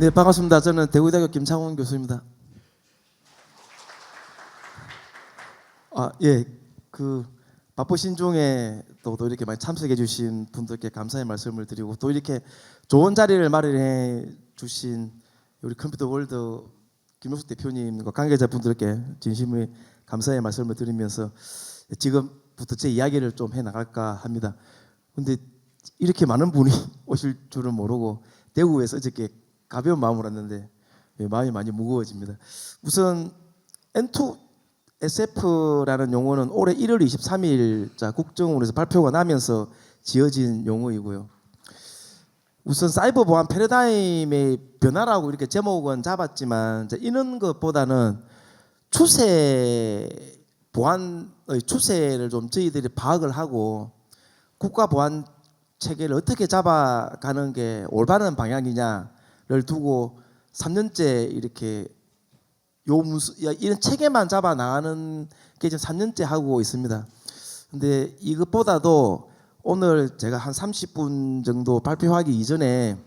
네, 반갑습니다. 저는 대구대학교 김창훈 교수입니다. 예, 바쁘신 중에 또 이렇게 많이 참석해 주신 분들께 감사의 말씀을 드리고, 또 이렇게 좋은 자리를 마련해 주신 우리 컴퓨터 월드 김용수 대표님과 관계자분들께 진심의 감사의 말씀을 드리면서 지금부터 제 이야기를 좀 해 나갈까 합니다. 근데 이렇게 많은 분이 오실 줄은 모르고 대구에서 어저께 가벼운 마음으로 왔는데 마음이 많이 무거워집니다. 우선 N2SF라는 용어는 올해 1월 23일자 국정원에서 발표가 나면서 지어진 용어이고요. 우선 사이버 보안 패러다임의 변화라고 이렇게 제목은 잡았지만 이런 것보다는 보안의 추세를 좀 저희들이 파악을 하고 국가 보안 체계를 어떻게 잡아가는 게 올바른 방향이냐를 두고 3년째 이렇게 이런 체계만 잡아 나가는 게 지금 3년째 하고 있습니다. 근데 이것보다도 오늘 제가 한 30분 정도 발표하기 이전에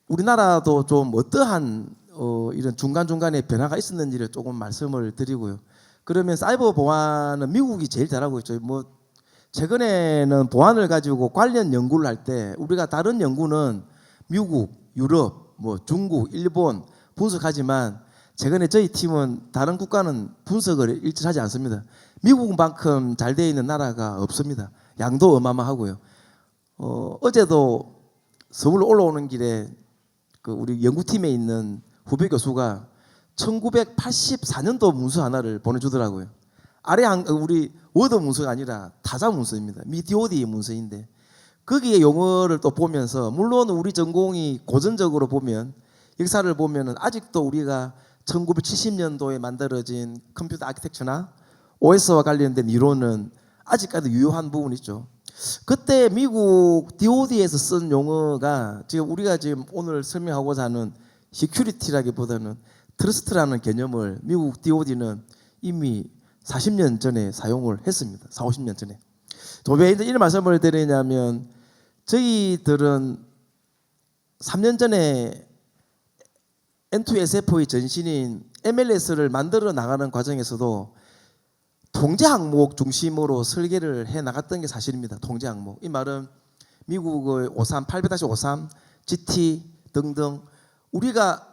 우리나라도 좀 어떠한 이런 중간중간에 변화가 있었는지를 조금 말씀을 드리고요. 그러면 사이버 보안은 미국이 제일 잘하고 있죠. 최근에는 보안을 가지고 관련 연구를 할 때 우리가 다른 연구는 미국, 유럽, 중국, 일본 분석하지만 최근에 저희 팀은 다른 국가는 분석을 일치하지 않습니다. 미국만큼 잘 되어 있는 나라가 없습니다. 양도 어마어마하고요. 어제도 서울로 올라오는 길에 우리 연구팀에 있는 후배 교수가 1984년도 문서 하나를 보내주더라고요. 우리 워드 문서가 아니라 타자 문서입니다. DOD 문서인데 거기에 용어를 또 보면서, 물론 우리 전공이 고전적으로 보면 역사를 보면은 아직도 우리가 1970년도에 만들어진 컴퓨터 아키텍처나 OS와 관련된 이론은 아직까지 유효한 부분이 있죠. 그때 미국 DOD에서 쓴 용어가 우리가 지금 오늘 설명하고자 하는 시큐리티라기보다는 트러스트라는 개념을 미국 DOD는 이미 40년 전에 사용을 했습니다. 40, 50년 전에. 왜 이런 말씀을 드리냐면, 저희들은 3년 전에 N2SF의 전신인 MLS를 만들어 나가는 과정에서도 통제 항목 중심으로 설계를 해 나갔던 게 사실입니다. 통제 항목. 이 말은 미국의 800-53, GT 등등 우리가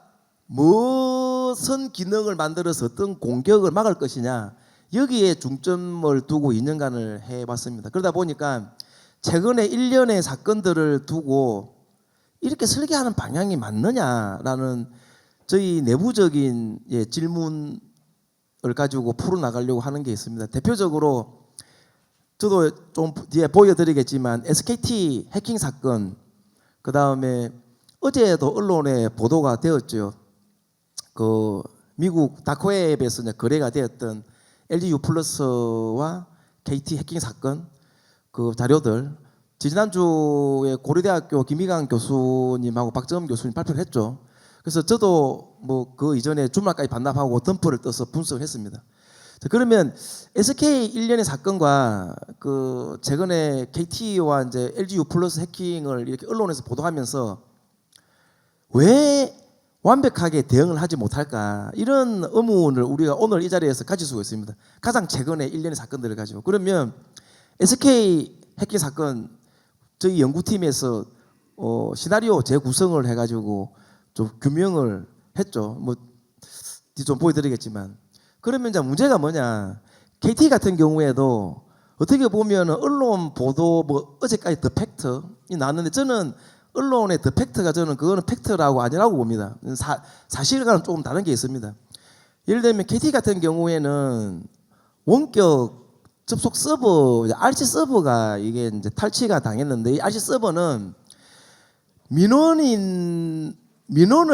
무슨 기능을 만들어서 어떤 공격을 막을 것이냐, 여기에 중점을 두고 2년간을 해봤습니다. 그러다 보니까 최근에 일련의 사건들을 두고 이렇게 설계하는 방향이 맞느냐라는 저희 내부적인 질문을 가지고 풀어나가려고 하는 게 있습니다. 대표적으로 저도 좀 뒤에 보여드리겠지만 SKT 해킹 사건, 그 다음에 어제도 언론에 보도가 되었죠. 미국 다크웹에서 거래가 되었던 LG U+와 KT 해킹 사건 자료들, 지난주에 고려대학교 김희강 교수님하고 박정흠 교수님 발표를 했죠. 그래서 저도 그 이전에 주말까지 반납하고 덤프를 떠서 분석을 했습니다. 그러면 SK 일련의 사건과 최근에 KT와 이제 LG U+ 해킹을 이렇게 언론에서 보도하면서 왜 완벽하게 대응을 하지 못할까, 이런 의문을 우리가 오늘 이 자리에서 가질 수가 있습니다. 가장 최근에 일련의 사건들을 가지고. 그러면 SK 해킹 사건 저희 연구팀에서 시나리오 재구성을 해가지고 좀 규명을 했죠. 좀 보여드리겠지만, 그러면 이제 문제가 뭐냐, KT 같은 경우에도 어떻게 보면 언론 보도 어제까지 더 팩트이 나왔는데, 저는 언론의 더 팩트가 그거는 팩트라고 아니라고 봅니다. 사실과는 조금 다른 게 있습니다. 예를 들면 KT 같은 경우에는 원격 접속 서버, RC 서버가 이게 이제 탈취가 당했는데, 이 RC 서버는 민원을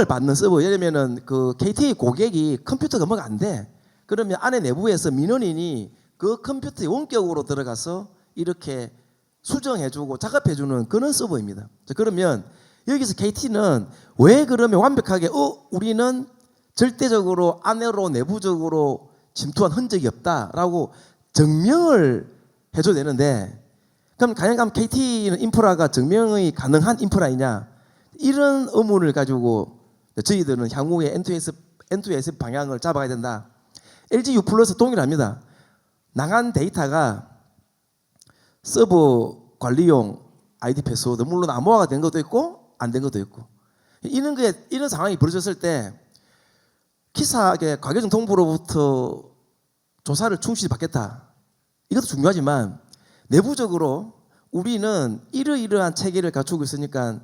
받는 서버. 예를 들면은 KT 고객이 컴퓨터가 뭐가 안 돼. 그러면 안에 내부에서 민원인이 그 컴퓨터에 원격으로 들어가서 이렇게 수정해주고 작업해주는 그런 서버입니다. 그러면 여기서 KT는 왜 그러면 완벽하게 우리는 절대적으로 안으로 내부적으로 침투한 흔적이 없다라고 증명을 해줘야 되는데, 그럼 과연 KT는 인프라가 증명이 가능한 인프라이냐? 이런 의문을 가지고 저희들은 향후에 N2SF 방향을 잡아가야 된다. LG U+ 동일합니다. 나간 데이터가 서버 관리용 ID 패스워드, 물론 암호화가 된 것도 있고 안 된 것도 있고, 이런 상황이 벌어졌을 때 키사하게 과계정통부로부터 조사를 충실히 받겠다. 이것도 중요하지만 내부적으로 우리는 이러이러한 체계를 갖추고 있으니까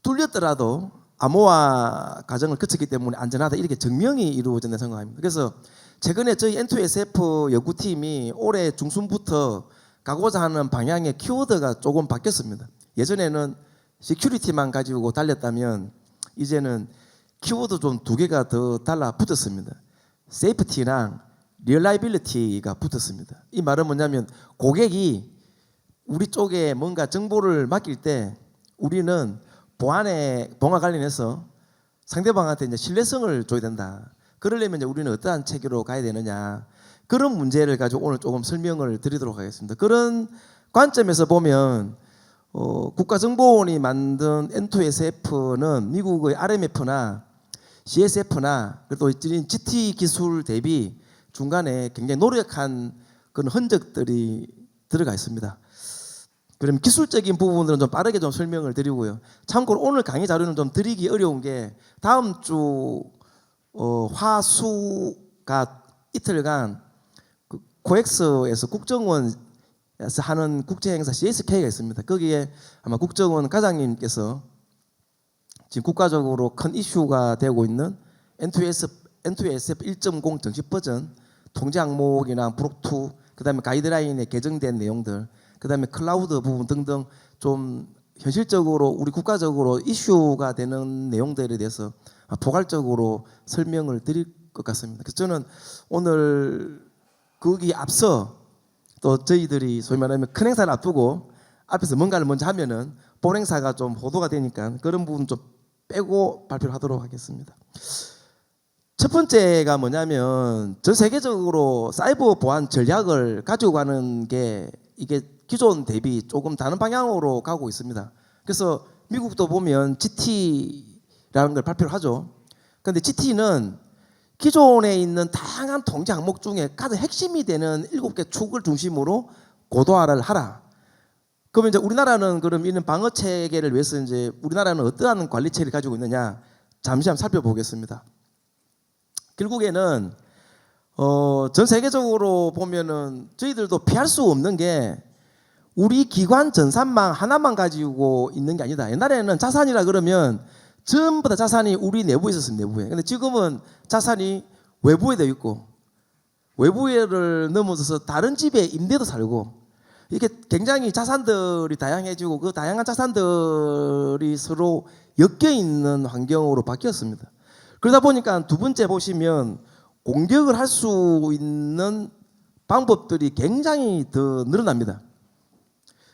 뚫렸더라도 암호화 과정을 거쳤기 때문에 안전하다, 이렇게 증명이 이루어진다는 생각합니다. 그래서 최근에 저희 N2SF 연구팀이 올해 중순부터 가고자 하는 방향의 키워드가 조금 바뀌었습니다. 예전에는 시큐리티만 가지고 달렸다면 이제는 키워드 좀 두 개가 더 달라붙었습니다. 세이프티랑 리얼라이빌리티가 붙었습니다. 이 말은 뭐냐면 고객이 우리 쪽에 뭔가 정보를 맡길 때 우리는 보안과 관련해서 상대방한테 이제 신뢰성을 줘야 된다. 그러려면 이제 우리는 어떠한 체계로 가야 되느냐, 그런 문제를 가지고 오늘 조금 설명을 드리도록 하겠습니다. 그런 관점에서 보면 국가정보원이 만든 N2SF는 미국의 RMF나 CSF나 또 GT 기술 대비 중간에 굉장히 노력한 그런 흔적들이 들어가 있습니다. 그럼 기술적인 부분들은 좀 빠르게 좀 설명을 드리고요. 참고로 오늘 강의 자료는 좀 드리기 어려운 게 다음 주 화수가 이틀간 그 코엑스에서 국정원에서 하는 국제행사 CSK가 있습니다. 거기에 아마 국정원 과장님께서 지금 국가적으로 큰 이슈가 되고 있는 N2SF 1.0 정식 버전 통제 항목이나 브록2, 그다음에 가이드라인에 개정된 내용들, 그다음에 클라우드 부분 등등 좀 현실적으로 우리 국가적으로 이슈가 되는 내용들에 대해서 포괄적으로 설명을 드릴 것 같습니다. 그래서 저는 오늘 거기 앞서 또 저희들이 소위 말하면 큰 행사를 앞두고 앞에서 뭔가를 먼저 하면은 본 행사가 좀 호도가 되니까 그런 부분 좀 빼고 발표를 하도록 하겠습니다. 첫 번째가 뭐냐면 전 세계적으로 사이버 보안 전략을 가지고 가는 게 이게 기존 대비 조금 다른 방향으로 가고 있습니다. 그래서 미국도 보면 GT라는 걸 발표를 하죠. 그런데 GT는 기존에 있는 다양한 통제 항목 중에 가장 핵심이 되는 7개 축을 중심으로 고도화를 하라. 그러면 이제 우리나라는 그럼 이런 방어 체계를 위해서 이제 우리나라는 어떠한 관리 체계를 가지고 있느냐? 잠시 한번 살펴보겠습니다. 결국에는 전 세계적으로 보면은 저희들도 피할 수 없는 게 우리 기관 전산망 하나만 가지고 있는 게 아니다. 옛날에는 자산이라 그러면 전부 다 자산이 우리 내부에 있었습니다. 내부에. 근데 지금은 자산이 외부에 되어 있고 외부를 넘어서서 다른 집에 임대도 살고 이게 굉장히 자산들이 다양해지고 그 다양한 자산들이 서로 엮여 있는 환경으로 바뀌었습니다. 그러다 보니까 두 번째 보시면 공격을 할 수 있는 방법들이 굉장히 더 늘어납니다.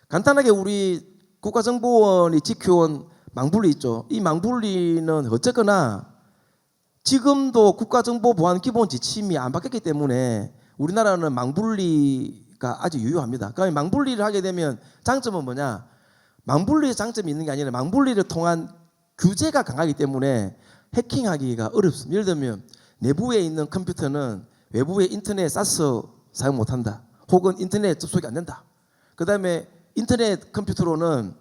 간단하게 우리 국가정보원이 지켜온 망분리 있죠. 이 망분리는 어쨌거나 지금도 국가정보보안 기본 지침이 안 바뀌었기 때문에 우리나라는 망분리가 아주 유효합니다. 그러니까 망분리를 하게 되면 장점은 뭐냐? 망분리의 장점이 있는 게 아니라 망분리를 통한 규제가 강하기 때문에 해킹하기가 어렵습니다. 예를 들면 내부에 있는 컴퓨터는 외부의 인터넷 쏴서 사용 못한다. 혹은 인터넷 접속이 안 된다. 그 다음에 인터넷 컴퓨터로는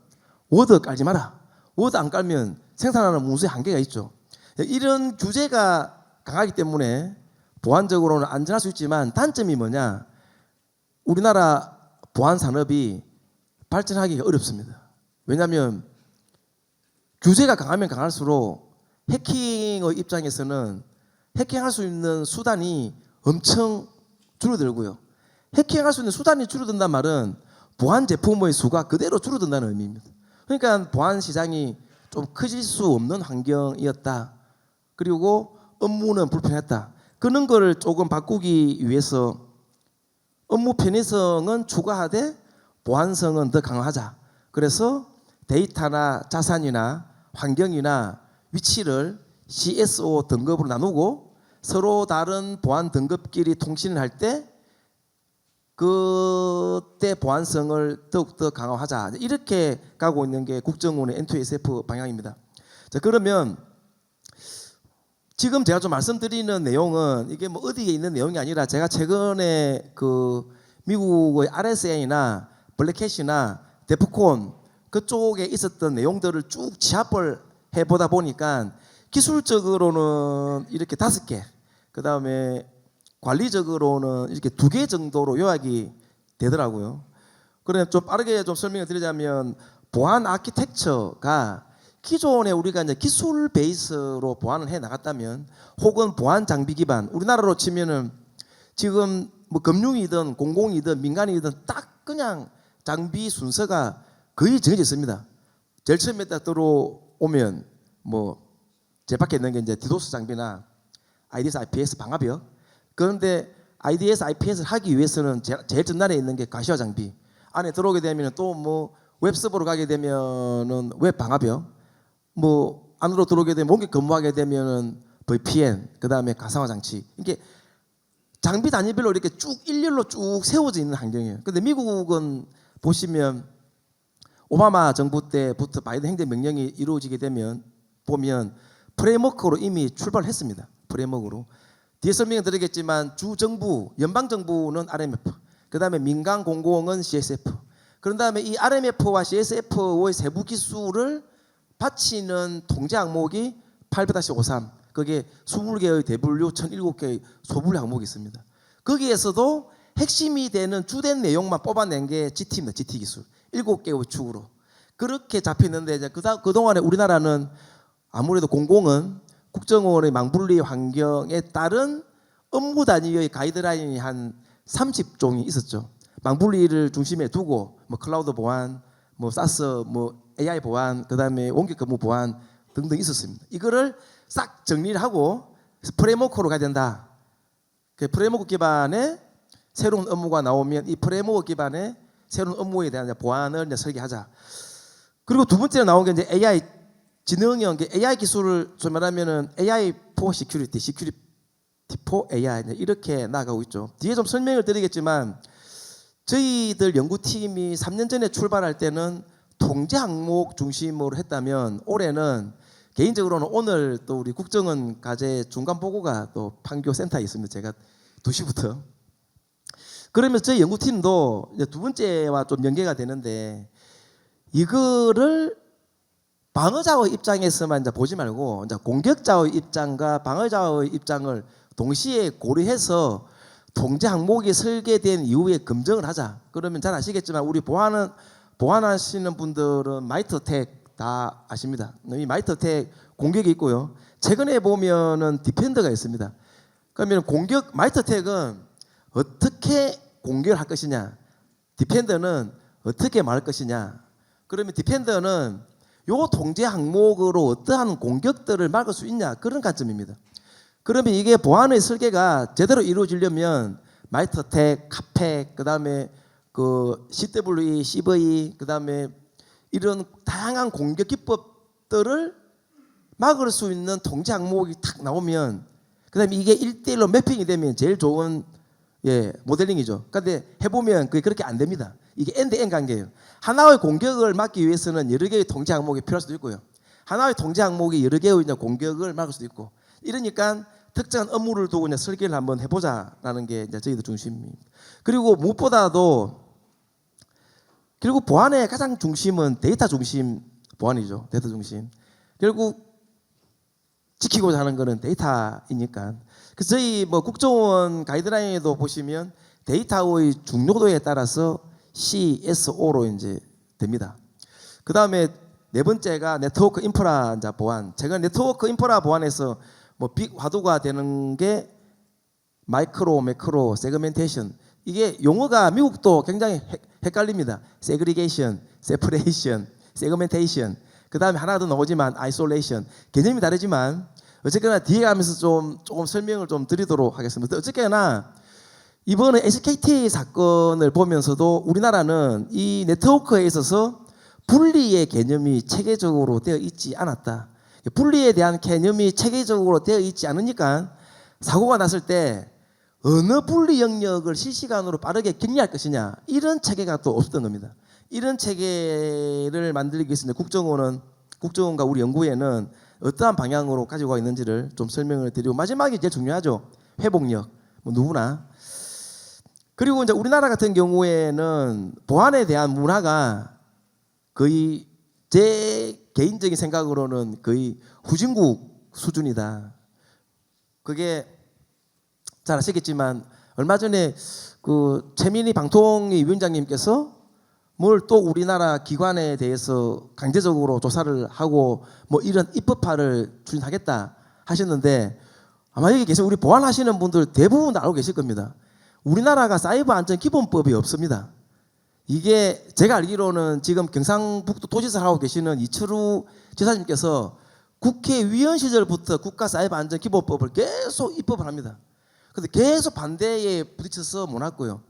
워드 깔지 마라. 워드 안 깔면 생산하는 문서에 한계가 있죠. 이런 규제가 강하기 때문에 보안적으로는 안전할 수 있지만 단점이 뭐냐? 우리나라 보안 산업이 발전하기가 어렵습니다. 왜냐하면 규제가 강하면 강할수록 해킹의 입장에서는 해킹할 수 있는 수단이 엄청 줄어들고요. 해킹할 수 있는 수단이 줄어든다는 말은 보안 제품의 수가 그대로 줄어든다는 의미입니다. 그러니까 보안 시장이 좀 커질 수 없는 환경이었다. 그리고 업무는 불편했다. 그런 거를 조금 바꾸기 위해서 업무 편의성은 추가하되 보안성은 더 강화하자. 그래서 데이터나 자산이나 환경이나 위치를 CSO 등급으로 나누고 서로 다른 보안 등급끼리 통신을 할 때 그때 보안성을 더욱더 강화하자. 이렇게 가고 있는 게 국정원의 N2SF 방향입니다. 자, 그러면 지금 제가 좀 말씀드리는 내용은 이게 뭐 어디에 있는 내용이 아니라 제가 최근에 그 미국의 RSA나 블랙캣이나 데프콘 그쪽에 있었던 내용들을 쭉 취합을 해보다 보니까 기술적으로는 이렇게 5개, 그 다음에 관리적으로는 이렇게 2개 정도로 요약이 되더라고요. 그래 좀 빠르게 좀 설명을 드리자면 보안 아키텍처가 기존에 우리가 이제 기술 베이스로 보안을 해 나갔다면, 혹은 보안 장비 기반, 우리나라로 치면은 지금 뭐 금융이든 공공이든 민간이든 딱 그냥 장비 순서가 거의 정해져 있습니다. 제일 처음에 딱 들어오면 뭐 제 밖에 있는 게 이제 디도스 장비나 IDS, IPS 방화벽. 그런데 IDS, IPS를 하기 위해서는 제일 전날에 있는 게 가시화 장비. 안에 들어오게 되면 또 뭐 웹서버로 가게 되면은 웹 방화벽. 뭐 안으로 들어오게 되면 원격 근무하게 되면은 VPN, 그 다음에 가상화 장치. 이게 장비 단위별로 이렇게 쭉 일렬로 쭉 세워져 있는 환경이에요. 근데 미국은 보시면 오바마 정부 때부터 바이든 행정명령이 이루어지게 되면 보면 프레임워크로 이미 출발했습니다. 프레임워크로. 뒤에 설명을 드리겠지만 주정부, 연방정부는 RMF, 그 다음에 민간 공공은 CSF. 그런 다음에 이 RMF와 CSF의 세부 기술을 바치는 통제 항목이 800-53. 그게 20개의 대분류, 1007개의 소분류 항목이 있습니다. 거기에서도 핵심이 되는 주된 내용만 뽑아낸 게 GT입니다. GT 기술. 7개의 축으로. 그렇게 잡혔는데 이제 그동안에 우리나라는 아무래도 공공은 국정원의 망분리 환경에 따른 업무 단위의 가이드라인이 한 30종이 있었죠. 망분리를 중심에 두고 뭐 클라우드 보안, 뭐 사스, 뭐 AI 보안, 그다음에 원격 근무 보안 등등 있었습니다. 이거를 싹 정리를 하고 프레임워크로 가야 된다. 그 프레임워크 기반의 새로운 업무가 나오면 이 프레임워크 기반의 새로운 업무에 대한 보안을 이제 설계하자. 그리고 두 번째로 나온 게 이제 AI 지능형 AI 기술을 좀 말하면은 AI for security, security for AI 이렇게 나아가고 있죠. 뒤에 좀 설명을 드리겠지만 저희들 연구팀이 3년 전에 출발할 때는 통제 항목 중심으로 했다면 올해는 개인적으로는 오늘 또 우리 국정원 과제 중간 보고가 또 판교 센터에 있습니다. 제가 2시부터. 그러면 저희 연구팀도 이제 두 번째와 좀 연계가 되는데 이거를 방어자의 입장에서만 이제 보지 말고 이제 공격자의 입장과 방어자의 입장을 동시에 고려해서 통제 항목이 설계된 이후에 검증을 하자. 그러면 잘 아시겠지만 우리 보안하시는 분들은 마이트어택 다 아십니다. 이 마이트어택 공격이 있고요. 최근에 보면은 디펜더가 있습니다. 그러면 마이트어택은 어떻게 공격을 할 것이냐, 디펜더는 어떻게 막을 것이냐. 그러면 디펜더는 요 통제 항목으로 어떠한 공격들을 막을 수 있냐, 그런 관점입니다. 그러면 이게 보안의 설계가 제대로 이루어지려면 마이트어택, 카팩, 그다음에 그 CWE, CV, 그다음에 이런 다양한 공격 기법들을 막을 수 있는 통제 항목이 탁 나오면, 그다음에 이게 1대1로 매핑이 되면 제일 좋은 모델링이죠. 그런데 해보면 그게 그렇게 안 됩니다. 이게 엔드엔드 관계예요. 하나의 공격을 막기 위해서는 여러 개의 통제 항목이 필요할 수도 있고요. 하나의 통제 항목이 여러 개의 공격을 막을 수도 있고. 이러니까 특정한 업무를 두고 이제 설계를 한번 해보자라는 게 이제 저희들 중심입니다. 그리고 무엇보다도 결국 보안의 가장 중심은 데이터 중심 보안이죠. 데이터 중심. 결국 지키고자 하는 거는 데이터이니까. 그래서 저희 뭐 국정원 가이드라인에도 보시면 데이터의 중요도에 따라서 CSO로 이제 됩니다. 그 다음에 네 번째가 네트워크 인프라 보안. 제가 네트워크 인프라 보안에서 뭐 빅 화두가 되는 게 마이크로, 매크로, 세그멘테이션. 이게 용어가 미국도 굉장히 헷갈립니다. 세그리게이션, 세퍼레이션, 세그멘테이션. 그 다음에 하나 더 나오지만 아이솔레이션. 개념이 다르지만 어쨌거나 뒤에 가면서 조금 설명을 좀 드리도록 하겠습니다. 어쨌거나 이번에 SKT 사건을 보면서도 우리나라는 이 네트워크에 있어서 분리의 개념이 체계적으로 되어 있지 않았다. 분리에 대한 개념이 체계적으로 되어 있지 않으니까 사고가 났을 때 어느 분리 영역을 실시간으로 빠르게 격리할 것이냐, 이런 체계가 또 없었던 겁니다. 이런 체계를 만들기 위해서 국정원은 국정원과 우리 연구회는 어떠한 방향으로 가지고 가 있는지를 좀 설명을 드리고 마지막에 제일 중요하죠. 회복력. 뭐 누구나. 그리고 이제 우리나라 같은 경우에는 보안에 대한 문화가 거의 제 개인적인 생각으로는 거의 후진국 수준이다. 그게 잘 아시겠지만 얼마 전에 그 최민희 방통위 위원장님께서 뭘 또 우리나라 기관에 대해서 강제적으로 조사를 하고 뭐 이런 입법화를 추진하겠다 하셨는데 아마 여기 계신 우리 보안하시는 분들 대부분 다 알고 계실 겁니다. 우리나라가 사이버 안전 기본법이 없습니다. 이게 제가 알기로는 지금 경상북도 도지사 하고 계시는 이철우 지사님께서 국회의원 시절부터 국가사이버안전기본법을 계속 입법을 합니다. 그런데 계속 반대에 부딪혀서 못 왔고요.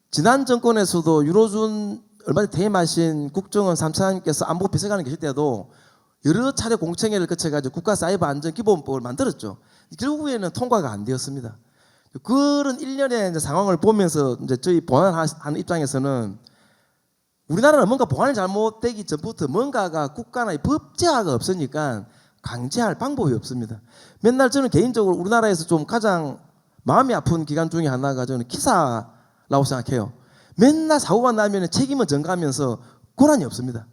지난 정권에서도 유로준 얼마 전에 퇴임하신 국정원 3차장님께서 안보 비서관에 계실 때도 여러 차례 공청회를 거쳐가지고 국가사이버안전기본법을 만들었죠. 결국에는 통과가 안 되었습니다. 그런 일련의 이제 상황을 보면서 이제 저희 보안하는 입장에서는 우리나라는 뭔가 보안이 잘못되기 전부터 뭔가가 국가나 법제화가 없으니까 강제할 방법이 없습니다. 맨날 저는 개인적으로 우리나라에서 좀 가장 마음이 아픈 기관 중에 하나가 저는 기사라고 생각해요. 맨날 사고가 나면 책임을 전가하면서 권한이 없습니다.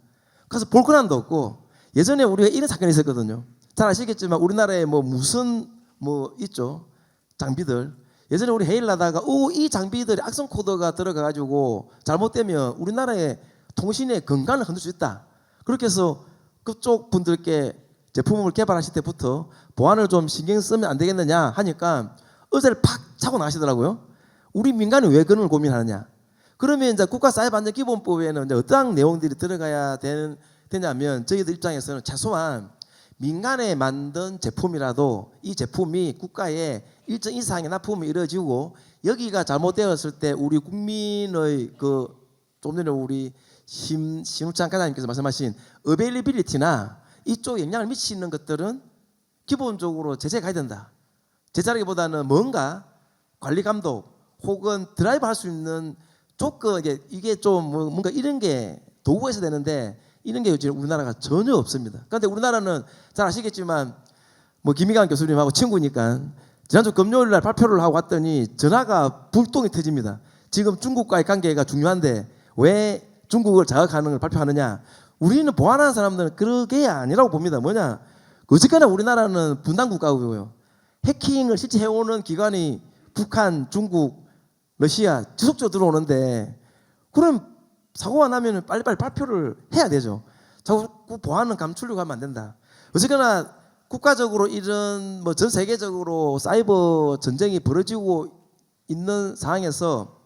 그래서 볼 권한도 없고 예전에 우리가 이런 사건이 있었거든요. 잘 아시겠지만 우리나라에 뭐 무슨 뭐 있죠 장비들 예전에 우리 회의를 하다가 이 장비들이 악성 코드가 들어가가지고 잘못되면 우리나라의 통신의 건강을 흔들 수 있다. 그렇게 해서 그쪽 분들께 제품을 개발하실 때부터 보안을 좀 신경 쓰면 안 되겠느냐 하니까 의자를 팍 차고 나가시더라고요. 우리 민간이 왜 그런 걸 고민하느냐. 그러면 이제 국가사이버안전기본법에는 이제 어떠한 내용들이 들어가야 되냐면 저희들 입장에서는 최소한 민간에 만든 제품이라도 이 제품이 국가에 일정 이상의 납품이 이루어지고 여기가 잘못되었을 때 우리 국민의 좀 전에 우리 신우찬 과장님께서 말씀하신 어베일리빌리티나 이쪽 영향을 미치는 것들은 기본적으로 제재가 해야 된다. 제재라기보다는 뭔가 관리 감독 혹은 드라이브 할 수 있는 조건 이게 좀 뭔가 이런 게 도구가 있어야 되는데 이런 게 지금 우리나라가 전혀 없습니다. 그런데 우리나라는 잘 아시겠지만 뭐 김희관 교수님하고 친구니까 지난주 금요일 날 발표를 하고 왔더니 전화가 불똥이 터집니다. 지금 중국과의 관계가 중요한데 왜 중국을 자극하는 걸 발표하느냐. 우리는 보안하는 사람들은 그게 아니라고 봅니다. 뭐냐. 어쨌거나 우리나라는 분단 국가고요. 해킹을 실제 해오는 기관이 북한, 중국, 러시아 지속적으로 들어오는데 그럼 사고가 나면 빨리빨리 발표를 해야 되죠. 자꾸 보안은 감추려고 하면 안 된다. 어쨌거나 국가적으로 이런 뭐 전 세계적으로 사이버 전쟁이 벌어지고 있는 상황에서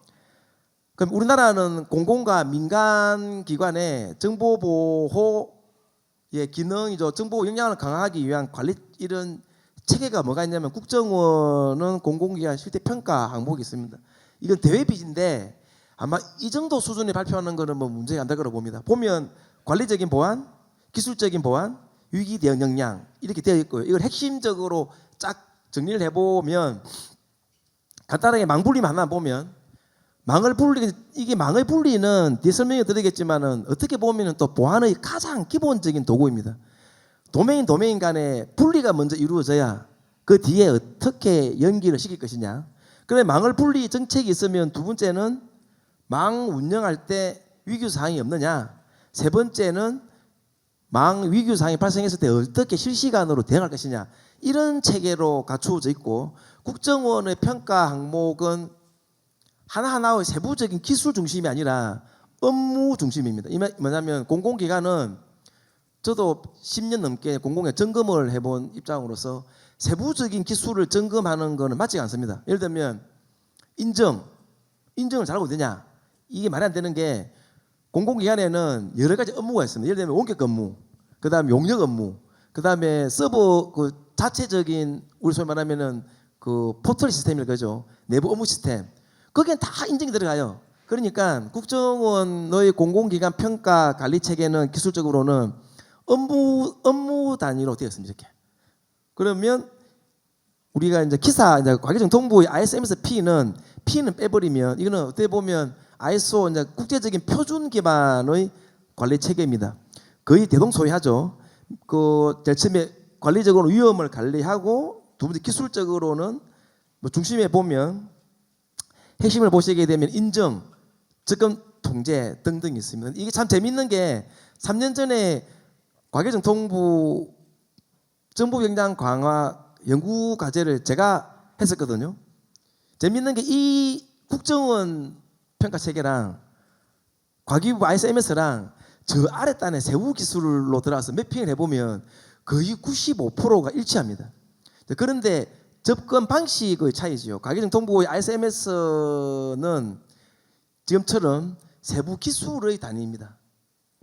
그럼 우리나라는 공공과 민간 기관의 정보 보호의 기능이죠. 정보 역량을 강화하기 위한 관리 이런 체계가 뭐가 있냐면 국정원은 공공기관 실태 평가 항목이 있습니다. 이건 대외비인데 아마 이 정도 수준에 발표하는 거는 뭐 문제가 안 될 거라고 봅니다. 보면 관리적인 보안, 기술적인 보안, 위기 대응 역량 이렇게 되어 있고요. 이걸 핵심적으로 쫙 정리를 해보면 간단하게 망분리만 하나 보면 망을 분리는 뒤에 설명해 드리겠지만은 어떻게 보면은 또 보안의 가장 기본적인 도구입니다. 도메인 간에 분리가 먼저 이루어져야 그 뒤에 어떻게 연기를 시킬 것이냐. 그런데 망을 분리 정책이 있으면 두 번째는 망 운영할 때 위기사항이 없느냐. 세 번째는 망 위기사항이 발생했을 때 어떻게 실시간으로 대응할 것이냐. 이런 체계로 갖추어져 있고 국정원의 평가 항목은 하나하나의 세부적인 기술 중심이 아니라 업무 중심입니다. 뭐냐면 공공기관은 저도 10년 넘게 공공에 점검을 해본 입장으로서 세부적인 기술을 점검하는 것은 맞지 않습니다. 예를 들면 인정을 잘하고 있느냐. 이게 말이 안 되는 게 공공기관에는 여러 가지 업무가 있습니다. 예를 들면 원격 업무, 그 다음에 용역 업무, 그 다음에 서버 자체적인 우리 소위 말하면은 포털 시스템일 거죠. 내부 업무 시스템. 거기엔 다 인증이 들어가요. 그러니까 국정원의 공공기관 평가 관리 체계는 기술적으로는 업무 단위로 되어 있습니다. 이렇게. 그러면 우리가 이제 기사 과기정 동부의 ISMS P는 빼버리면 이거는 어떻게 보면 ISO 이제 국제적인 표준 기반의 관리 체계입니다. 거의 대동소이하죠. 제일 처음에 관리적으로 위험을 관리하고 두 번째 기술적으로는 뭐 중심에 보면 핵심을 보시게 되면 인정, 접근 통제 등등이 있습니다. 이게 참 재밌는 게 3년 전에 과기정통부 정보 역량 강화 연구 과제를 제가 했었거든요. 재밌는 게 이 국정원 평가 체계랑 과기부 ISMS랑 저 아랫단에 세부 기술로 들어가서 매핑을 해보면 거의 95%가 일치합니다. 그런데 접근 방식의 차이죠. 과기정통부의 ISMS는 지금처럼 세부 기술의 단위입니다.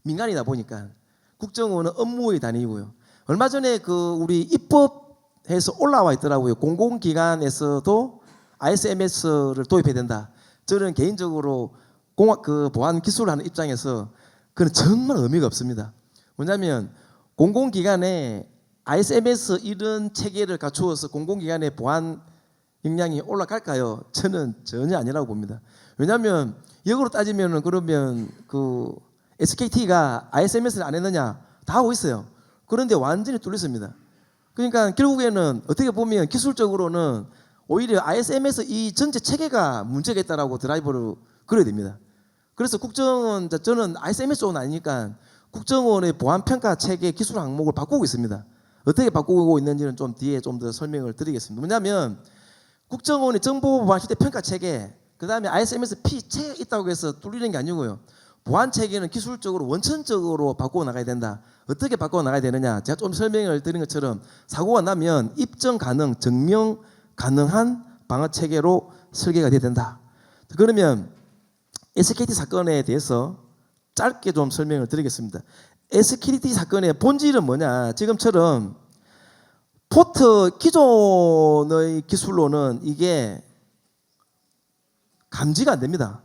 민간이다 보니까 국정원은 업무의 단위이고요. 얼마 전에 우리 입법에서 올라와 있더라고요. 공공기관에서도 ISMS를 도입해야 된다. 저는 개인적으로 보안 기술을 하는 입장에서 그건 정말 의미가 없습니다. 왜냐하면 공공기관에 ISMS 이런 체계를 갖추어서 공공기관의 보안 역량이 올라갈까요? 저는 전혀 아니라고 봅니다. 왜냐하면 역으로 따지면 그러면 SKT가 ISMS를 안 했느냐? 다 하고 있어요. 그런데 완전히 뚫렸습니다. 그러니까 결국에는 어떻게 보면 기술적으로는 오히려 ISMS 이 전체 체계가 문제가 있다라고 드라이버를 걸어야 됩니다. 그래서 국정원, 저는 ISMS 쪽은 아니니까 국정원의 보안평가 체계 기술 항목을 바꾸고 있습니다. 어떻게 바꾸고 있는지는 좀 뒤에 좀 더 설명을 드리겠습니다. 뭐냐면 국정원의 정보보안 시대 평가 체계, 그 다음에 ISMS P 체계가 있다고 해서 뚫리는 게 아니고요. 보안 체계는 기술적으로 원천적으로 바꾸어 나가야 된다. 어떻게 바꾸어 나가야 되느냐? 제가 좀 설명을 드린 것처럼 사고가 나면 입증 가능, 증명 가능한 방어 체계로 설계가 돼야 된다. 그러면 SKT 사건에 대해서 짧게 좀 설명을 드리겠습니다. SKT 사건의 본질은 뭐냐? 지금처럼 포트 기존의 기술로는 이게 감지가 안 됩니다.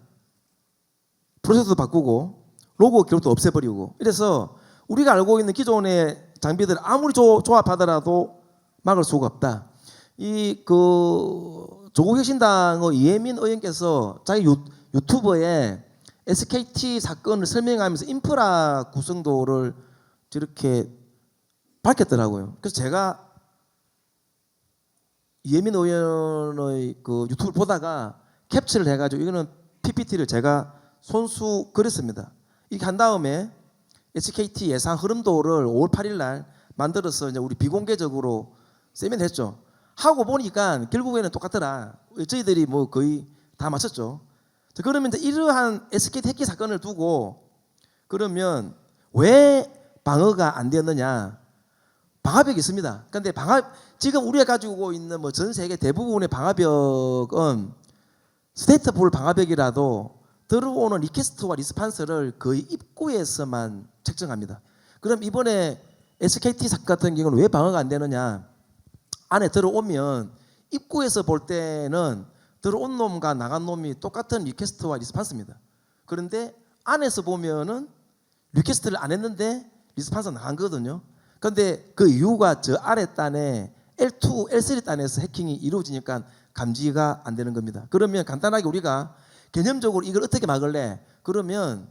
프로세서도 바꾸고 로고 기록도 없애버리고, 이래서 우리가 알고 있는 기존의 장비들 아무리 조합하더라도 막을 수가 없다. 조국 혁신당의 이혜민 의원께서 자기 유튜버에 SKT 사건을 설명하면서 인프라 구성도를 저렇게 밝혔더라고요. 그래서 제가 이혜민 의원의 유튜브를 보다가 캡처를 해가지고 이거는 PPT를 제가 손수 그렸습니다. 이렇게 한 다음에 SKT 예상 흐름도를 5월 8일 날 만들어서 이제 우리 비공개적으로 세미나했죠. 하고 보니까 결국에는 똑같더라. 저희들이 뭐 거의 다 맞췄죠. 그러면 이제 이러한 SKT 해킹 사건을 두고 그러면 왜 방어가 안 되었느냐? 방화벽이 있습니다. 그런데 지금 우리가 가지고 있는 뭐 전 세계 대부분의 방화벽은 스테이트볼 방화벽이라도 들어오는 리퀘스트와 리스판스를 거의 입구에서만 측정합니다. 그럼 이번에 SKT 사건 같은 경우는 왜 방어가 안 되느냐? 안에 들어오면 입구에서 볼 때는 들어온 놈과 나간 놈이 똑같은 리퀘스트와 리스판스입니다. 그런데 안에서 보면은 리퀘스트를 안 했는데 리스판스가 나간 거거든요. 그런데 그 이유가 저 아랫단에 L2, L3 단에서 해킹이 이루어지니까 감지가 안 되는 겁니다. 그러면 간단하게 우리가 개념적으로 이걸 어떻게 막을래? 그러면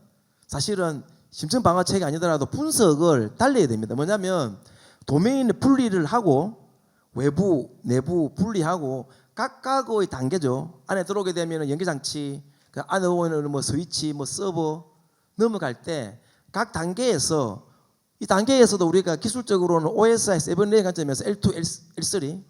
사실은 심층 방어 체계가 아니더라도 분석을 달려야 됩니다. 뭐냐면 도메인을 분리를 하고 외부, 내부 분리하고 각각의 단계죠. 안에 들어오게 되면 연결장치, 그 안에 오는 뭐 스위치, 뭐 서버 넘어갈 때 각 단계에서 이 단계에서도 우리가 기술적으로는 OSI 7레이 관점에서 L2, L3,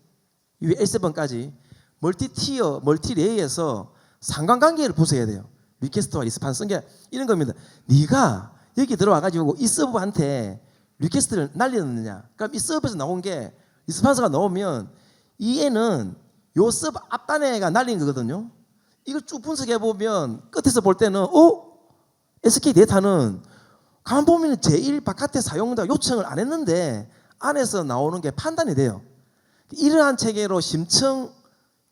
L7까지 멀티티어, 멀티레이에서 상관관계를 부숴야 돼요. 리퀘스트와 리스판스. 그러니까 이런 겁니다. 네가 여기 들어와가지고 이 서버한테 리퀘스트를 날리느냐? 그럼 이 서버에서 나온 게 리스판스가 나오면 이 애는 요 서버 앞단에가 날린 거거든요. 이걸 쭉 분석해 보면 끝에서 볼 때는 SK 데이터는 가만 보면 제1 바깥에 사용자 요청을 안 했는데 안에서 나오는 게 판단이 돼요. 이러한 체계로 심층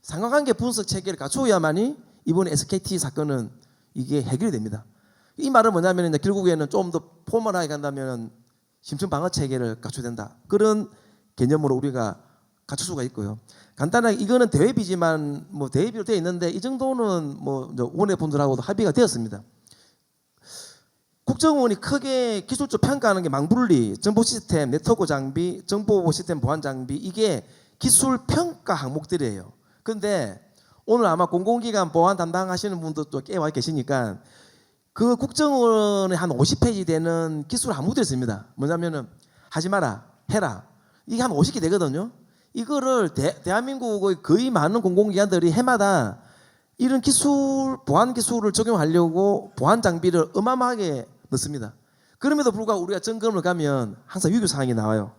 상관관계 분석 체계를 갖추어야만이 이번 SKT 사건은 이게 해결이 됩니다. 이 말은 뭐냐면 이제 결국에는 좀 더 포멀하게 간다면 심층 방어 체계를 갖춰야 된다. 그런 개념으로 우리가 갖출 수가 있고요. 간단하게 이거는 대회비지만 뭐 대회비로 되어 있는데 이 정도는 뭐 원외 분들하고도 합의가 되었습니다. 국정원이 크게 기술적 평가하는 게 망분리, 정보 시스템, 네트워크 장비, 정보 시스템 보안 장비 이게 기술 평가 항목들이에요. 그런데 오늘 아마 공공기관 보안 담당하시는 분들도 꽤 와 계시니까 그 국정원에 한 50페이지 되는 기술 항목들이 있습니다. 뭐냐면은 하지 마라, 해라. 이게 한 50개 되거든요. 이거를 대한민국의 거의 많은 공공기관들이 해마다 이런 기술, 보안 기술을 적용하려고 보안 장비를 어마어마하게 넣습니다. 그럼에도 불구하고 우리가 점검을 가면 항상 유교 사항이 나와요.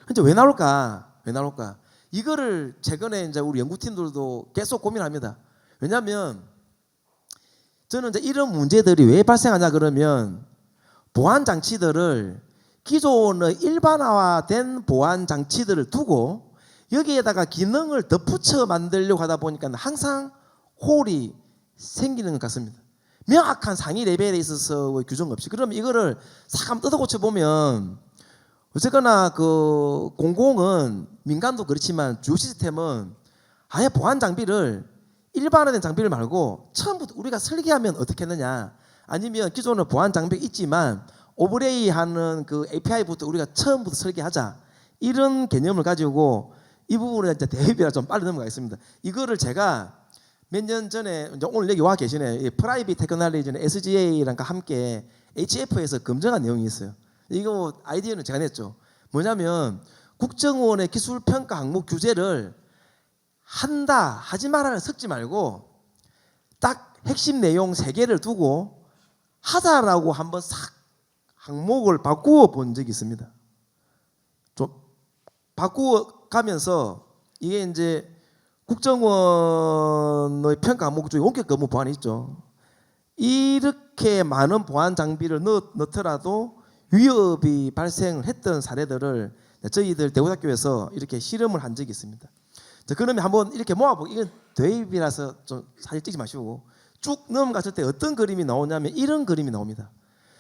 근데 왜 나올까? 왜 나올까? 이거를 최근에 이제 우리 연구팀들도 계속 고민합니다. 왜냐하면 저는 이제 이런 문제들이 왜 발생하냐 그러면 보안 장치들을 기존의 일반화된 보안 장치들을 두고 여기에다가 기능을 덧붙여 만들려고 하다 보니까 항상 홀이 생기는 것 같습니다. 명확한 상위 레벨에 있어서 규정 없이. 그러면 이거를 싹 한번 뜯어 고쳐 보면 어쨌거나 그 공공은 민간도 그렇지만 주요 시스템은 아예 보안 장비를 일반화된 장비를 말고 처음부터 우리가 설계하면 어떻게 했느냐, 아니면 기존은 보안 장비가 있지만 오버레이하는 그 API부터 우리가 처음부터 설계하자, 이런 개념을 가지고 이 부분에 이제 대입이라 좀 빨리 넘어가겠습니다. 이거를 제가 몇 년 전에 이제 오늘 여기 와 계시네. 프라이빗 테크놀로지는 SGA랑 함께 HF에서 검증한 내용이 있어요. 이거 아이디어는 제가 냈죠. 뭐냐면 국정원의 기술 평가 항목 규제를 한다, 하지 마라를 섞지 말고 딱 핵심 내용 3개를 두고 하자라고 한번 싹 항목을 바꾸어 본 적이 있습니다. 좀 바꾸어 가면서 이게 이제 국정원의 평가 항목 중에 원격 근무 보안이 있죠. 이렇게 많은 보안 장비를 넣더라도 위협이 발생을 했던 사례들을 저희들 대구대학교에서 이렇게 실험을 한 적이 있습니다. 자, 그러면 한번 이렇게 모아보고, 이건 대입이라서 좀 사진 찍지 마시고 쭉 넘어갔을 때 어떤 그림이 나오냐면 이런 그림이 나옵니다.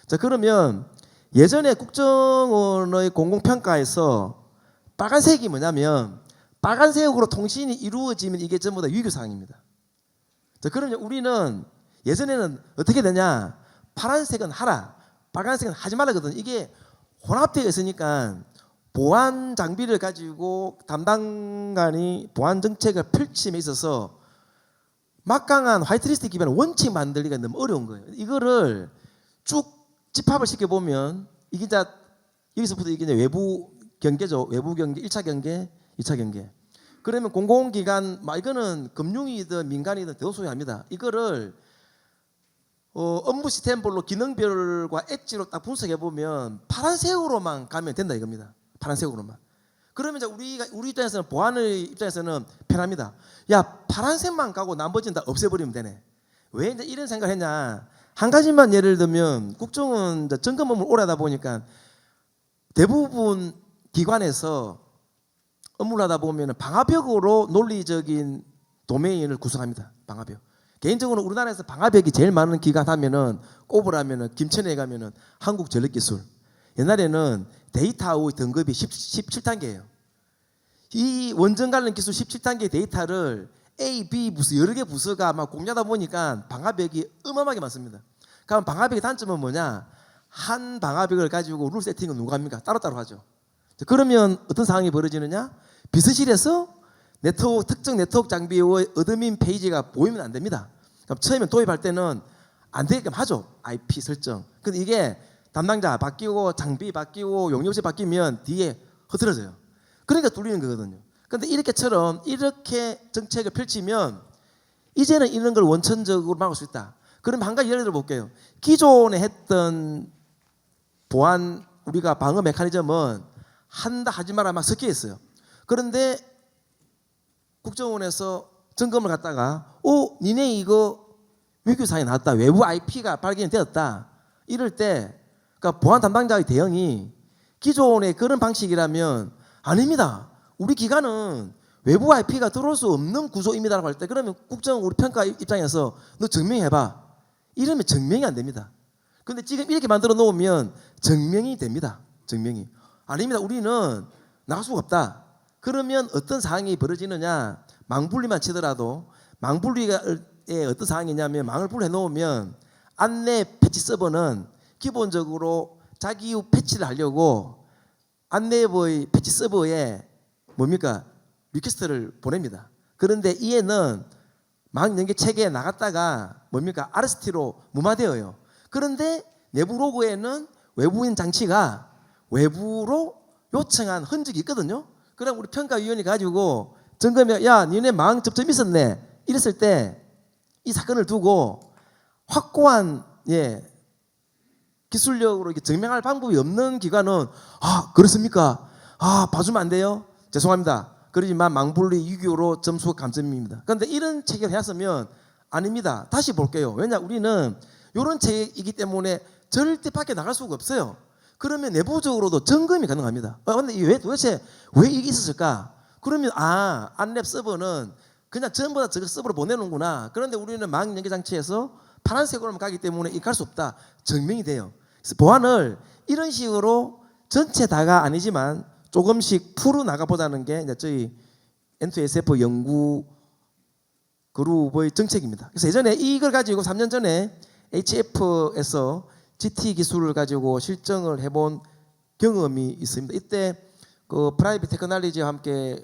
자, 그러면 예전에 국정원의 공공평가에서 빨간색이 뭐냐면 빨간색으로 통신이 이루어지면 이게 전부 다 위규사항입니다. 자, 그러면 우리는 예전에는 어떻게 되냐, 파란색은 하라, 빨간색은 하지 말라거든. 이게 혼합되어 있으니까 보안 장비를 가지고 담당관이 보안 정책을 펼침에 있어서 막강한 화이트리스트 기반 원칙 만들기가 너무 어려운 거예요. 이거를 쭉 집합을 시켜보면 이게 이제 여기서부터 이게 이제 외부 경계죠. 외부 경계, 1차 경계, 2차 경계. 그러면 공공기관, 이거는 금융이든 민간이든 대도소유합니다. 이거를 업무 시스템별로 기능별과 엣지로 딱 분석해보면 파란색으로만 가면 된다 이겁니다. 파란색으로만. 그러면 이제 우리 입장에서는, 보안의 입장에서는 편합니다. 야, 파란색만 가고 나머지는 다 없애버리면 되네. 왜 이제 이런 생각을 했냐. 한 가지만 예를 들면 국정원 점검 업무를 오래 하다 보니까 대부분 기관에서 업무를 하다 보면 방화벽으로 논리적인 도메인을 구성합니다. 방화벽. 개인적으로 우리나라에서 방화벽이 제일 많은 기관 하면은 꼽으라면은 김천에 가면은 한국전력기술. 옛날에는 데이터의 등급이 17단계예요. 이 원전 관련 기술 17단계 데이터를 A, B 부서 여러 개 부서가 막 공유하다 보니까 방화벽이 어마어마하게 많습니다. 그럼 방화벽의 단점은 뭐냐? 한 방화벽을 가지고 룰 세팅은 누가 합니까? 따로따로 하죠. 그러면 어떤 상황이 벌어지느냐? 비서실에서 특정 네트워크 장비의 어드민 페이지가 보이면 안 됩니다. 그럼 처음에 도입할 때는 안 되게끔 하죠. IP 설정. 근데 이게 담당자 바뀌고 장비 바뀌고 용역시 바뀌면 뒤에 흐트러져요. 그러니까 뚫리는 거거든요. 그런데 이렇게처럼 이렇게 정책을 펼치면 이제는 이런 걸 원천적으로 막을 수 있다. 그럼 한 가지 예를 들어 볼게요. 기존에 했던 보안 우리가 방어 메커니즘은 한다 하지 마라 막 섞여 있어요. 그런데 국정원에서 점검을 갖다가 니네 이거 위규사항이 나왔다. 외부 IP가 발견이 되었다. 이럴 때 그러니까 보안 담당자의 대응이 기존의 그런 방식이라면 아닙니다. 우리 기관은 외부 IP가 들어올 수 없는 구조입니다라고 할 때 그러면 국정원 우리 평가 입장에서 너 증명해봐. 이러면 증명이 안 됩니다. 그런데 지금 이렇게 만들어 놓으면 증명이 됩니다. 증명이. 아닙니다. 우리는 나갈 수가 없다. 그러면 어떤 상황이 벌어지느냐. 망분리만 치더라도 망분리의 어떤 상황이냐면 망을 분리해 놓으면 안내 패치 서버는 기본적으로 자기 패치를 하려고 안내부의 패치 서버에 뭡니까? 리퀘스트를 보냅니다. 그런데 이에는 망 연계 체계에 나갔다가 뭡니까? RST로 무마되어요. 그런데 내부 로그에는 외부인 장치가 외부로 요청한 흔적이 있거든요. 그럼 우리 평가위원이 가지고 점검해, 야, 니네 망 접점 있었네. 이랬을 때 이 사건을 두고 확고한 기술력으로 이렇게 증명할 방법이 없는 기관은 그렇습니까? 봐주면 안 돼요? 죄송합니다. 그러지만 망분리 유교로 점수 감점입니다. 그런데 이런 체계를 해놨으면 아닙니다. 다시 볼게요. 왜냐 우리는 이런 체계이기 때문에 절대 밖에 나갈 수가 없어요. 그러면 내부적으로도 점검이 가능합니다. 근데 도대체 왜 이게 있었을까? 그러면 안랩 서버는 그냥 전부 다 저거 서버로 보내는구나. 그런데 우리는 망 연계 장치에서 파란색으로만 가기 때문에 이거 갈 수 없다. 증명이 돼요. 그래서 보안을 이런 식으로 전체 다가 아니지만 조금씩 풀어 나가보자는 게 이제 저희 N2SF 연구 그룹의 정책입니다. 그래서 예전에 이걸 가지고 3년 전에 HF에서 GT 기술을 가지고 실증을 해본 경험이 있습니다. 이때 그 프라이빗 테크놀로지와 함께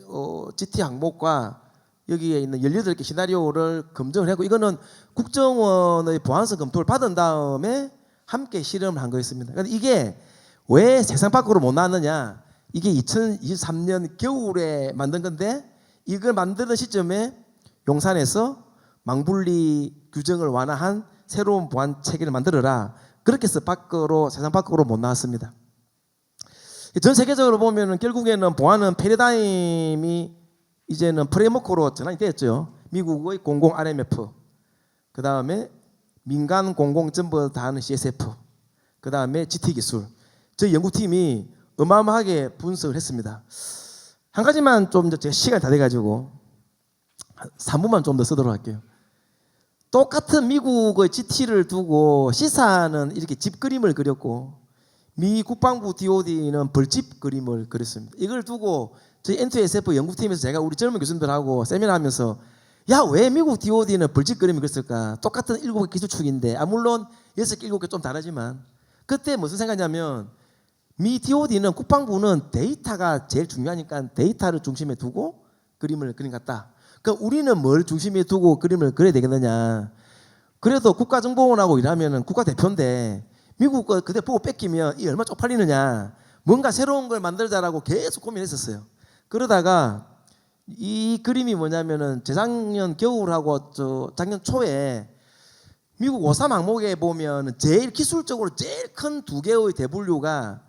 GT 항목과 여기에 있는 18개 시나리오를 검증을 하고 이거는 국정원의 보안성 검토를 받은 다음에 함께 실험을 한 거였습니다. 그런데 이게 왜 세상 밖으로 못 나왔느냐? 이게 2023년 겨울에 만든 건데 이걸 만드는 시점에 용산에서 망분리 규정을 완화한 새로운 보안 체계를 만들어라. 그렇게 해서 세상 밖으로 못 나왔습니다. 전 세계적으로 보면은 결국에는 보안은 패러다임이 이제는 프레임워크로 전환이 되었죠. 미국의 공공 RMF, 그 다음에 민간 공공 전부 다 하는 CSF, 그 다음에 GT 기술. 저희 연구팀이 어마어마하게 분석을 했습니다. 한 가지만 좀 제 시간이 다 돼가지고 3분만 좀 더 쓰도록 할게요. 똑같은 미국의 GT를 두고 시사는 이렇게 집 그림을 그렸고 미 국방부 DOD는 벌집 그림을 그렸습니다. 이걸 두고 저희 N2SF 연구팀에서 제가 우리 젊은 교수님들하고 세미나 하면서 왜 미국 DOD는 벌집 그림을 그렸을까? 똑같은 7개 기술축인데 물론 6개, 7개 좀 다르지만 그때 무슨 생각이냐면 미 DOD는 국방부는 데이터가 제일 중요하니까 데이터를 중심에 두고 그림을 그린 것 같다. 그러니까 우리는 뭘 중심에 두고 그림을 그려야 되겠느냐. 그래도 국가정보원하고 일하면 국가대표인데 미국 거 그대 보고 뺏기면 이 얼마 쪽팔리느냐. 뭔가 새로운 걸 만들자라고 계속 고민했었어요. 그러다가 이 그림이 뭐냐면은 재작년 겨울하고 작년 초에 미국 5.3 항목에 보면 제일 기술적으로 제일 큰 2개의 대분류가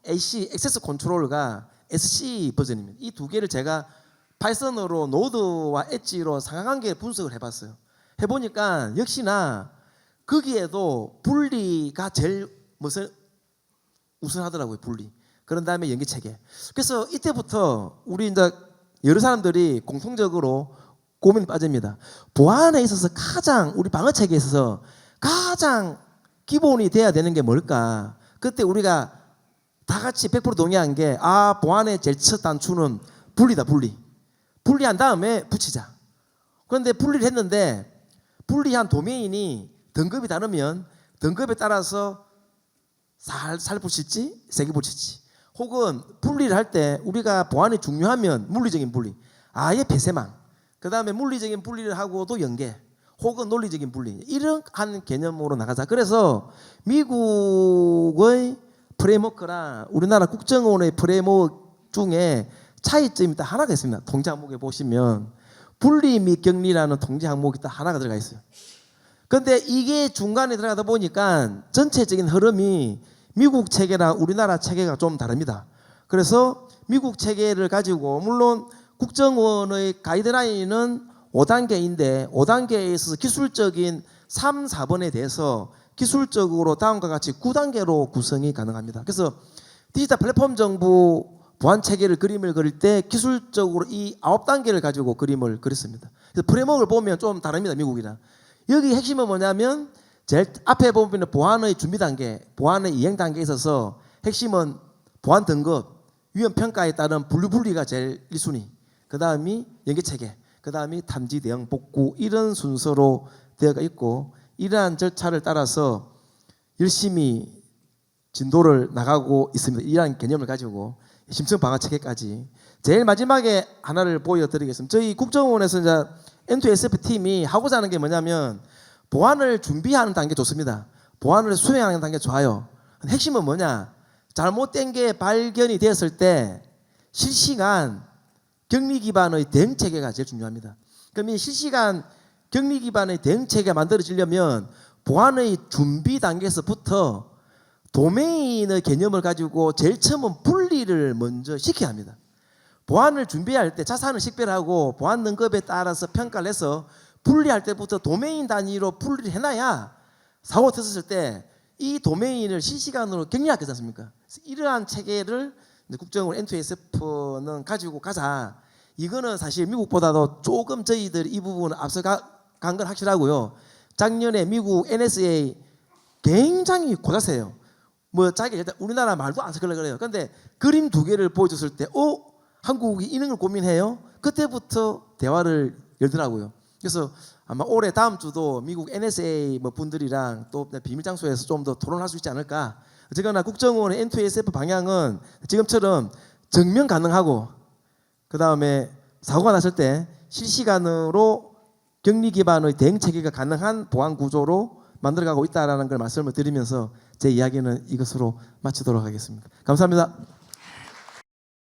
AC 액세스 컨트롤과 SC 버전입니다. 이 2개를 제가 파이썬으로 노드와 엣지로 상하관계 분석을 해봤어요. 해보니까 역시나 거기에도 분리가 제일 우선하더라고요. 분리. 그런 다음에 연계체계. 그래서 이때부터 우리 이제 여러 사람들이 공통적으로 고민이 빠집니다. 보안에 있어서 가장 우리 방어체계에 있어서 가장 기본이 돼야 되는 게 뭘까? 그때 우리가 다 같이 100% 동의한 게 보안의 제일 첫 단추는 분리다. 분리한 다음에 붙이자. 그런데 분리를 했는데 분리한 도메인이 등급이 다르면 등급에 따라서 살살 붙일지 세게 붙일지 혹은 분리를 할 때 우리가 보안이 중요하면 물리적인 분리 아예 폐쇄망 그 다음에 물리적인 분리를 하고도 연계 혹은 논리적인 분리 이런 한 개념으로 나가자. 그래서 미국의 프레임워크랑 우리나라 국정원의 프레임워크 중에 차이점이 딱 하나가 있습니다. 통제 항목에 보시면 분리 및 격리라는 통제 항목이 딱 하나가 들어가 있어요. 그런데 이게 중간에 들어가다 보니까 전체적인 흐름이 미국 체계랑 우리나라 체계가 좀 다릅니다. 그래서 미국 체계를 가지고 물론 국정원의 가이드라인은 5단계인데 5단계에 있어서 기술적인 3, 4번에 대해서 기술적으로 다음과 같이 9단계로 구성이 가능합니다. 그래서 디지털 플랫폼 정부 보안 체계를 그림을 그릴 때 기술적으로 이 9단계를 가지고 그림을 그렸습니다. 그래서 프레임워크를 보면 좀 다릅니다. 미국이랑. 여기 핵심은 뭐냐면 제일 앞에 보면 보안의 준비 단계, 보안의 이행 단계에 있어서 핵심은 보안 등급, 위험 평가에 따른 분류가 제일 1순위. 그 다음이 연계 체계, 그 다음이 탐지 대응 복구 이런 순서로 되어가 있고 이러한 절차를 따라서 열심히 진도를 나가고 있습니다. 이러한 개념을 가지고 심층 방어 체계까지. 제일 마지막에 하나를 보여드리겠습니다. 저희 국정원에서 이제 N2SF 팀이 하고자 하는 게 뭐냐면 보안을 준비하는 단계 좋습니다. 보안을 수행하는 단계 좋아요. 핵심은 뭐냐? 잘못된 게 발견이 되었을 때 실시간 격리 기반의 대응 체계가 제일 중요합니다. 그럼 이 실시간 격리 기반의 대응 체계가 만들어지려면 보안의 준비 단계에서부터 도메인의 개념을 가지고 제일 처음은 분리를 먼저 시켜야 합니다. 보안을 준비할 때 자산을 식별하고 보안 등급에 따라서 평가를 해서 분리할 때부터 도메인 단위로 분리를 해놔야 사고가 터졌을 때 이 도메인을 실시간으로 격리하게 되지 않습니까? 이러한 체계를 국정원 N2SF는 가지고 가자. 이거는 사실 미국보다도 조금 저희들 이 부분은 앞서간 건 확실하고요. 작년에 미국 NSA 굉장히 고자세요. 뭐 자기 일단 우리나라 말도 안 섞으려고 그래요. 그런데 그림 두 개를 보여줬을 때 한국이 이런 걸 고민해요? 그때부터 대화를 열더라고요. 그래서 아마 올해 다음 주도 미국 NSA 뭐 분들이랑 또 비밀 장소에서 좀 더 토론할 수 있지 않을까. 어쨌거나 국정원의 N2SF 방향은 지금처럼 증명 가능하고 그 다음에 사고가 났을 때 실시간으로 격리 기반의 대응 체계가 가능한 보안 구조로 만들어가고 있다라는 걸 말씀을 드리면서 제 이야기는 이것으로 마치도록 하겠습니다. 감사합니다.